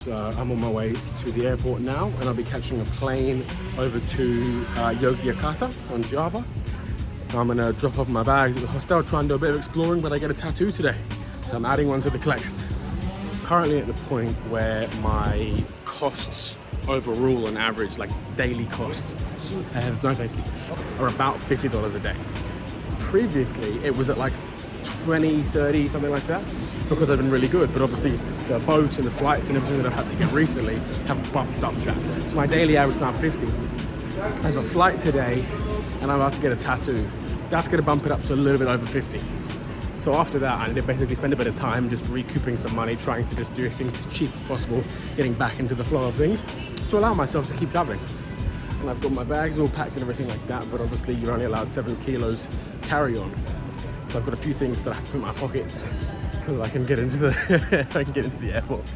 So I'm on my way to the airport now, and I'll be catching a plane over to Yogyakarta on Java. I'm gonna drop off my bags at the hostel, try and do a bit of exploring, but I get a tattoo today, so I'm adding one to the collection. Currently at the point where my costs overall on average, like daily costs, no thank you, are about $50 a day. Previously it was at like 20, 30, something like that, because I've been really good, but obviously the boats and the flights and everything that I've had to get recently have bumped up that. So my daily average is now 50. I have a flight today and I'm about to get a tattoo. That's gonna bump it up to a little bit over 50. So after that, I need to basically spend a bit of time just recouping some money, trying to just do things as cheap as possible, getting back into the flow of things to allow myself to keep traveling. And I've got my bags all packed and everything like that, but obviously you're only allowed 7 kilos carry-on. So I've got a few things that I have to put in my pockets so that I can get into the airport.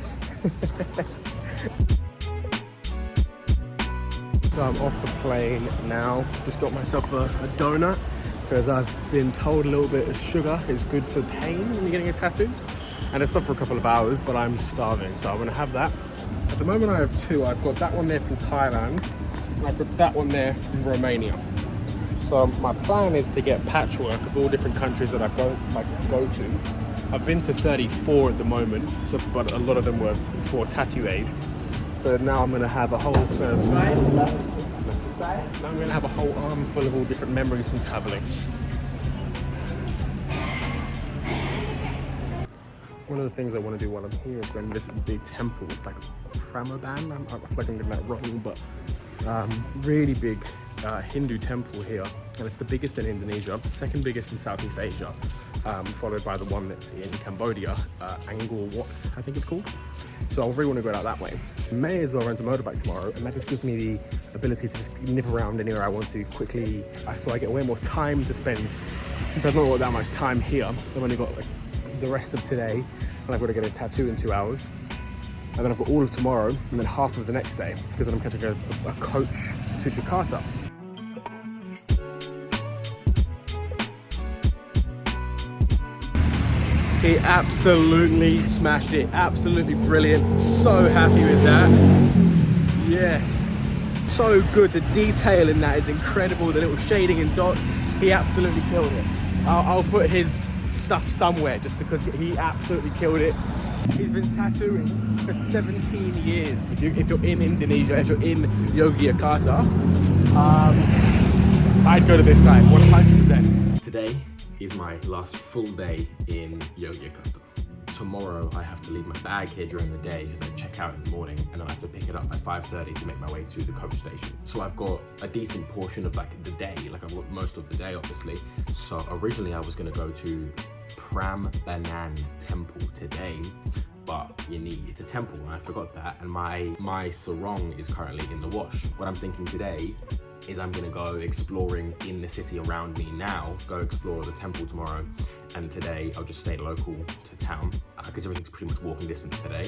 So I'm off the plane now. Just got myself a donut because I've been told a little bit of sugar is good for pain when you're getting a tattoo. And it's not for a couple of hours, but I'm starving, so I'm gonna have that. At the moment I have two. I've got that one there from Thailand, and I've got that one there from Romania. So my plan is to get patchwork of all different countries that I go to. I've been to 34 at the moment, but a lot of them were for tattoo aid. So now I'm gonna have a whole arm full of all different memories from traveling. One of the things I want to do while I'm here is go to this big temple. It's like Pramodam. I feel like I'm getting that wrong, but really big Hindu temple here, and it's the biggest in Indonesia, second biggest in Southeast Asia, followed by the one that's in Cambodia, Angkor Wat, I think it's called. So I really want to go out that way. May as well rent a motorbike tomorrow, and that just gives me the ability to just nip around anywhere I want to quickly. So I get way more time to spend. Since I've not got that much time here, I've only got like the rest of today, and I've got to get a tattoo in 2 hours. And then I've got all of tomorrow, and then half of the next day, because then I'm catching a coach to Jakarta. He absolutely smashed it, absolutely brilliant. So happy with that. Yes, so good. The detail in that is incredible. The little shading and dots, he absolutely killed it. I'll put his stuff somewhere just because he absolutely killed it. He's been tattooing for 17 years. If you're in Indonesia, if you're in Yogyakarta, I'd go to this guy 100%. Today is my last full day in Yogyakarta. Tomorrow I have to leave my bag here during the day because I check out in the morning, and then I have to pick it up by 5:30 to make my way to the coach station. So I've got a decent portion of like the day, like I've got most of the day obviously. So originally I was gonna go to Prambanan temple today, but it's a temple and I forgot that, and my sarong is currently in the wash. What I'm thinking today is I'm gonna go exploring in the city around me now, go explore the temple tomorrow, and today I'll just stay local to town because everything's pretty much walking distance today.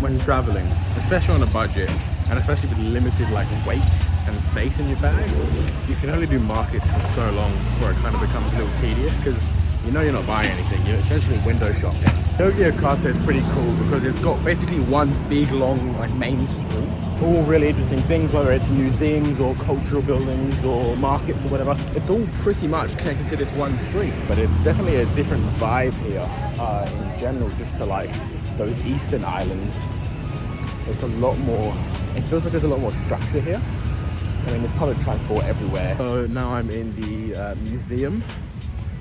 When traveling, especially on a budget, and especially with limited like weight and space in your bag, you can only do markets for so long before it kind of becomes a little tedious because you know you're not buying anything, you're essentially window shopping. Yogyakarta is pretty cool because it's got basically one big long like main street, all really interesting things, whether it's museums or cultural buildings or markets or whatever. It's all pretty much connected to this one street, but it's definitely a different vibe here in general, just to like those eastern islands. It's a lot more, it feels like there's a lot more structure here. I mean, there's public transport everywhere. So now I'm in the museum,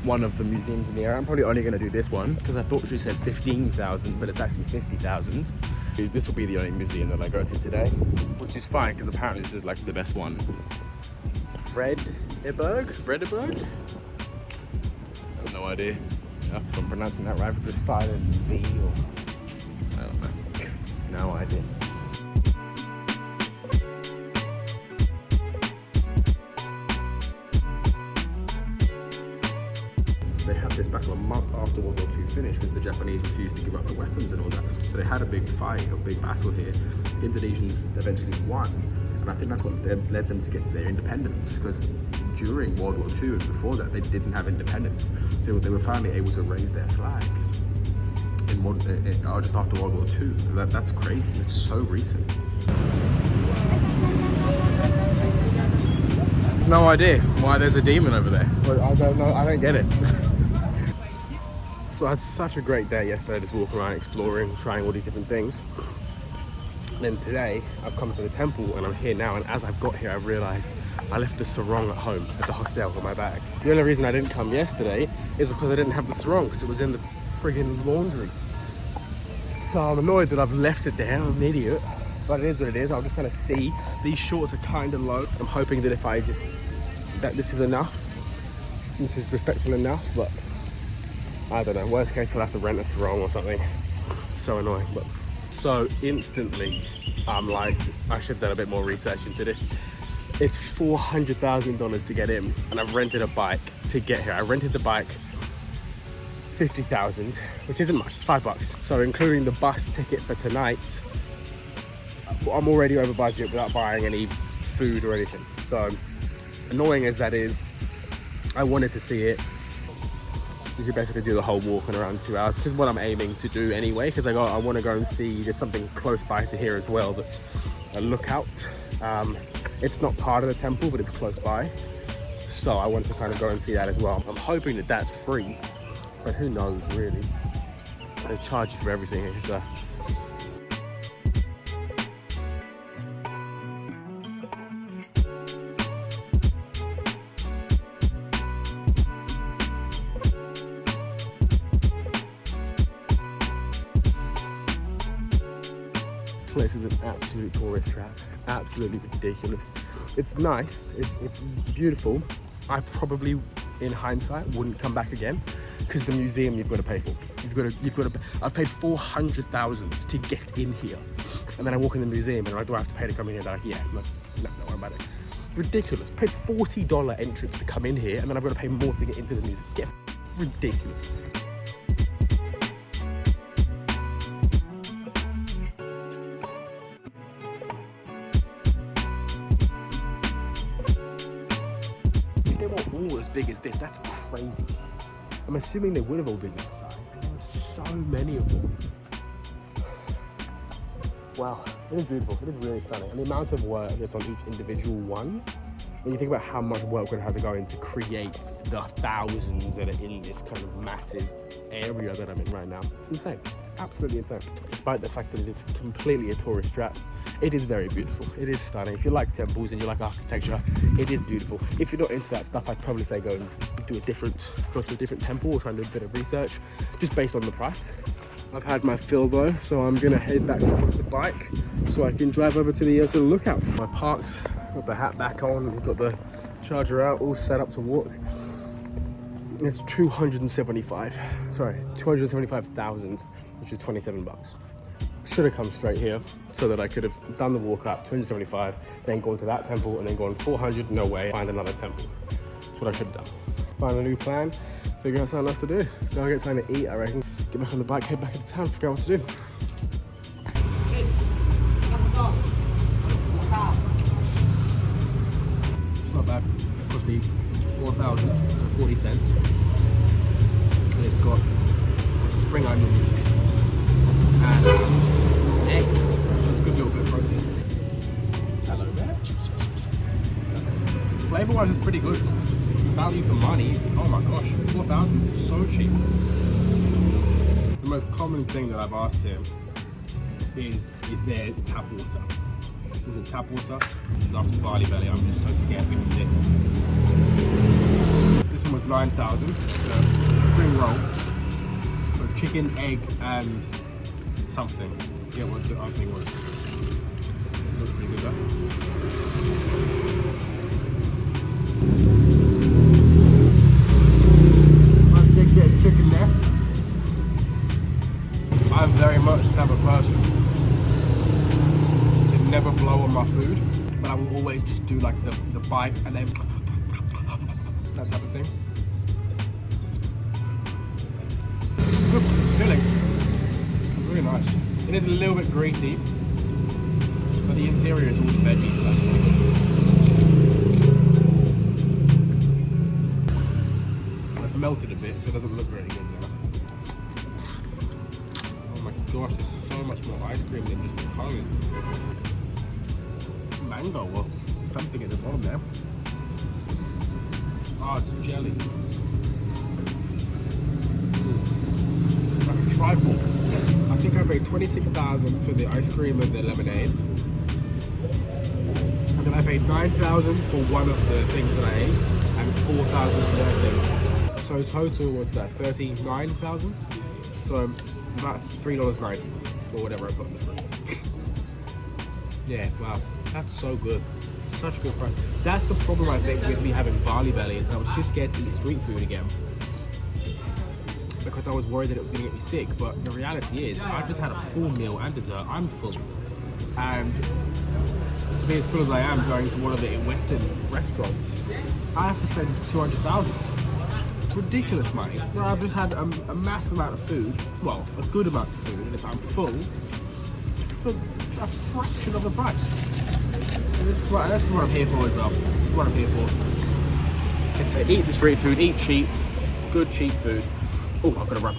one of the museums in the area. I'm probably only going to do this one because I thought she said 15,000, but it's actually 50,000. This will be the only museum that I go to today, which is fine because apparently this is like the best one. Fred Vredeburg? I have no idea if I'm pronouncing that right. If it's a silent V or I don't know. No idea. They had this battle a month after World War II finished because the Japanese refused to give up their weapons and all that. So they had a big fight, a big battle here. The Indonesians eventually won, and I think that's what led them to get their independence, because during World War II and before that, they didn't have independence. So they were finally able to raise their flag just after World War II. That's crazy. It's so recent. No idea why there's a demon over there. I don't know. I don't get it. So I had such a great day yesterday, just walking around, exploring, trying all these different things. And then today, I've come to the temple and I'm here now. And as I've got here, I've realized I left the sarong at home at the hostel with my bag. The only reason I didn't come yesterday is because I didn't have the sarong, because it was in the friggin' laundry. So I'm annoyed that I've left it there. I'm an idiot. But it is what it is. I'll just kind of see. These shorts are kind of low. I'm hoping that if I just, that this is enough. This is respectful enough, but I don't know. Worst case, I'll have to rent a sarong or something. So annoying. But so instantly, I'm like, I should have done a bit more research into this. It's $400,000 to get in, and I've rented a bike to get here. I rented the bike $50,000, which isn't much. It's $5. So including the bus ticket for tonight, I'm already over budget without buying any food or anything. So annoying as that is, I wanted to see it. You could basically do the whole walk in around 2 hours, which is what I'm aiming to do anyway, because I want to go and see, there's something close by to here as well that's a lookout. It's not part of the temple, but it's close by. So I want to kind of go and see that as well. I'm hoping that that's free, but who knows really. They charge you for everything here, so. Place is an absolute tourist trap, absolutely ridiculous. It's nice, it's beautiful. I probably, in hindsight, wouldn't come back again, because the museum you've got to pay for. You've got to. I've paid $400,000 to get in here, and then I walk in the museum and do I have to pay to come in here? They're like, yeah, no, don't worry about it. Ridiculous. Paid $40 entrance to come in here, and then I've got to pay more to get into the museum. Yeah, ridiculous. All as big as this, that's crazy. I'm assuming they would have all been that size. There's so many of them. Wow, it is beautiful. It is really stunning. And the amount of work that's on each individual one, when you think about how much work would have to go in to create the thousands that are in this kind of massive area that I'm in right now, it's insane. It's absolutely insane. Despite the fact that it is completely a tourist trap, it is very beautiful. It is stunning. If you like temples and you like architecture, it is beautiful. If you're not into that stuff, I'd probably say go to a different temple or try and do a bit of research, just based on the price. I've had my fill though, so I'm gonna head back towards the bike so I can drive over to the lookout. I parked, got the hat back on, got the charger out, all set up to walk. It's $275,000, which is $27. Should have come straight here so that I could have done the walk up, 275, then gone to that temple and then gone 400, no way, find another temple. That's what I should have done. Find a new plan, figure out something else to do. Go get something to eat, I reckon. Get back on the bike, head back into town, figure out what to do. It's not bad. It cost me $4,040. And it's got spring onions and egg. That's a good little bit of protein. Hello there. Flavor-wise, it's pretty good. Value for money, oh my gosh, $4,000 is so cheap. The most common thing that I've asked him is there tap water? Is it tap water? This is after barley belly, I'm just so scared we can sit. This one was 9,000, spring roll. So chicken, egg, and something. I forget what the other thing was. It looks pretty good though. just do like the bite and then that type of thing. It's good, it's filling. It's really nice. It is a little bit greasy, but the interior is all the veggies, so that's really good. I've melted a bit, so it doesn't look really good now. Oh my gosh, there's so much more ice cream than just the cone. Mango, well, something at the bottom there. Oh, it's jelly. Like a trifle. I think I paid 26,000 for the ice cream and the lemonade. And then I paid 9,000 for one of the things that I ate, and 4,000 for the other thing. So total was that 39,000. So about $3.90 or whatever I put in the fridge. Yeah, wow, that's so good. Such a good price. That's the problem I think with me having Bali belly, is I was too scared to eat street food again because I was worried that it was going to get me sick. But the reality is, I've just had a full meal and dessert. I'm full, and to be as full as I am going to one of the Western restaurants, I have to spend 200,000. Ridiculous money. Where I've just had a massive amount of food, well, a good amount of food, and if I'm full, for a fraction of the price. And this is what I'm here for as well. This is what I'm here for. It's eat the street food, eat cheap, good cheap food. Oh, I've got to run.